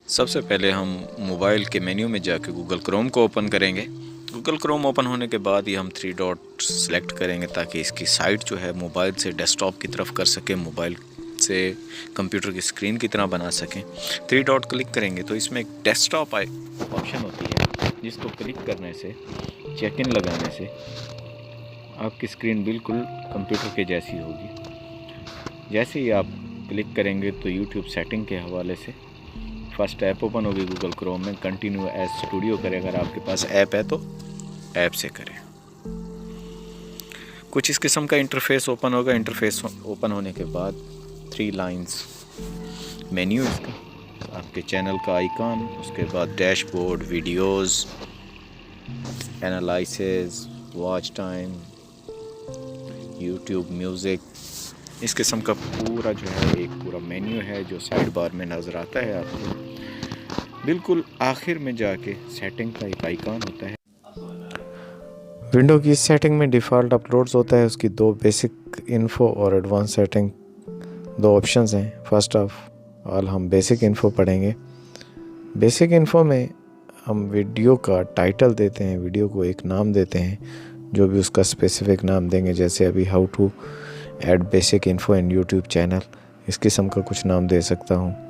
सबसे पहले हम मोबाइल के मेन्यू में जाके गूगल क्रोम को ओपन करेंगे। गूगल क्रोम ओपन होने के बाद ही हम 3 डॉट सेलेक्ट करेंगे ताकि इसकी साइट जो है मोबाइल से डेस्कटॉप की तरफ कर सकें, मोबाइल से कंप्यूटर की स्क्रीन की तरह बना सकें। 3 डॉट क्लिक करेंगे तो इसमें एक डेस्कटॉप ऑप्शन होती है, जिसको क्लिक करने से, चेक इन लगाने से आपकी स्क्रीन बिल्कुल कंप्यूटर के जैसी होगी। जैसे ही आप क्लिक करेंगे तो यूट्यूब सेटिंग के हवाले से फर्स्ट ऐप ओपन होगी गूगल क्रोम में, कंटिन्यू एज स्टूडियो करें। अगर आपके पास ऐप है तो ऐप से करें। कुछ इस किस्म का इंटरफेस ओपन होगा। इंटरफेस ओपन होने के बाद 3 लाइंस मेन्यू इसका, आपके चैनल का आइकन, उसके बाद dashboard, videos, analysis, watch time, YouTube music, इस किस्म का पूरा जो है एक पूरा मेन्यू है जो साइड बार में नज़र आता है आपको। बिल्कुल आखिर में जाके सेटिंग का एक आइकन होता है। विंडो की सेटिंग में डिफ़ॉल्ट अपलोड्स होता है, उसकी 2 बेसिक इन्फो और एडवांस सेटिंग 2 ऑप्शंस हैं। फर्स्ट ऑफ ऑल हम बेसिक इन्फो पढ़ेंगे। बेसिक इन्फो में हम वीडियो का टाइटल देते हैं, वीडियो को एक नाम देते हैं, जो भी उसका स्पेसिफिक नाम देंगे। जैसे अभी how to add basic info in YouTube channel, इस किस्म का कुछ नाम दे सकता हूँ।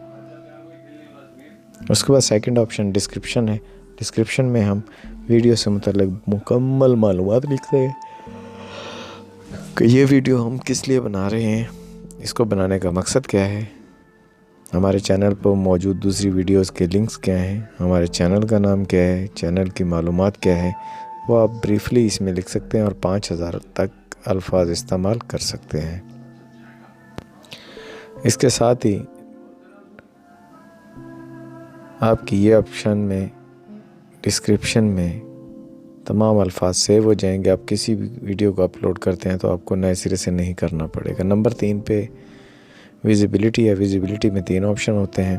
उसके बाद सेकंड ऑप्शन डिस्क्रिप्शन है। डिस्क्रिप्शन में हम वीडियो से मुतल्लिक मुकम्मल मालूमात लिखते हैं कि ये वीडियो हम किस लिए बना रहे हैं, इसको बनाने का मकसद क्या है, हमारे चैनल पर मौजूद दूसरी वीडियोस के लिंक्स क्या हैं, हमारे चैनल का नाम क्या है, चैनल की मालूमात क्या है, वो आप ब्रीफली इसमें लिख सकते हैं और 5000 तक अल्फाज इस्तेमाल कर सकते हैं। इसके साथ ही आपकी ये ऑप्शन में डिस्क्रिप्शन में तमाम अल्फाज सेव हो जाएंगे। आप किसी भी वीडियो को अपलोड करते हैं तो आपको नए सिरे से नहीं करना पड़ेगा। नंबर 3 पे विजिबिलिटी है। विजिबिलिटी में 3 ऑप्शन होते हैं,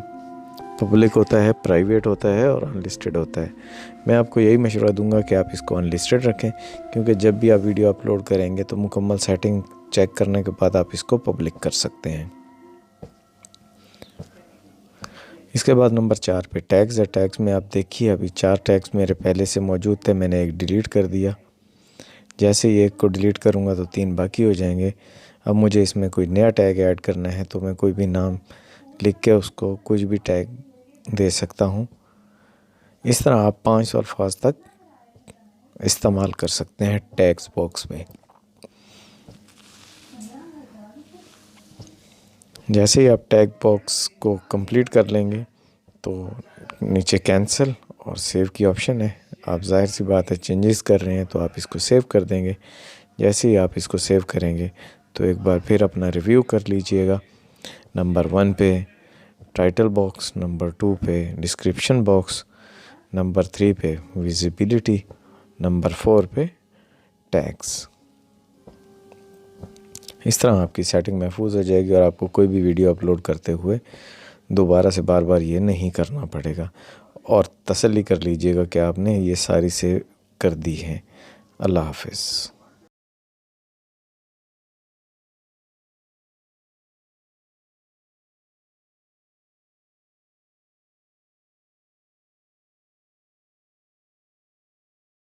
पब्लिक होता है, प्राइवेट होता है और अनलिस्टेड होता है। मैं आपको यही मशवरा दूंगा कि आप इसको अनलिस्टेड रखें, क्योंकि जब भी आप वीडियो अपलोड करेंगे तो मुकम्मल सेटिंग चेक करने के बाद आप इसको पब्लिक कर सकते हैं। इसके बाद नंबर 4 पे टैग्स है। टैग्स में आप देखिए अभी 4 टैग्स मेरे पहले से मौजूद थे, मैंने एक डिलीट कर दिया। जैसे ही एक को डिलीट करूँगा तो 3 बाकी हो जाएंगे। अब मुझे इसमें कोई नया टैग ऐड करना है तो मैं कोई भी नाम लिख के उसको कुछ भी टैग दे सकता हूँ। इस तरह आप 500 अल्फाज तक इस्तेमाल कर सकते हैं टैग्स बॉक्स में। जैसे ही आप टैग बॉक्स को कंप्लीट कर लेंगे तो नीचे कैंसिल और सेव की ऑप्शन है। आप जाहिर सी बात है चेंजेस कर रहे हैं तो आप इसको सेव कर देंगे। जैसे ही आप इसको सेव करेंगे तो एक बार फिर अपना रिव्यू कर लीजिएगा। नंबर 1 पे टाइटल बॉक्स, नंबर 2 पे डिस्क्रिप्शन बॉक्स, नंबर 3 पे विजिबिलिटी, नंबर 4 पे टैग्स। इस तरह आपकी सेटिंग महफूज हो जाएगी और आपको कोई भी वीडियो अपलोड करते हुए दोबारा से बार बार ये नहीं करना पड़ेगा। और तसल्ली कर लीजिएगा कि आपने ये सारी सेव कर दी है। अल्लाह हाफ़िज़।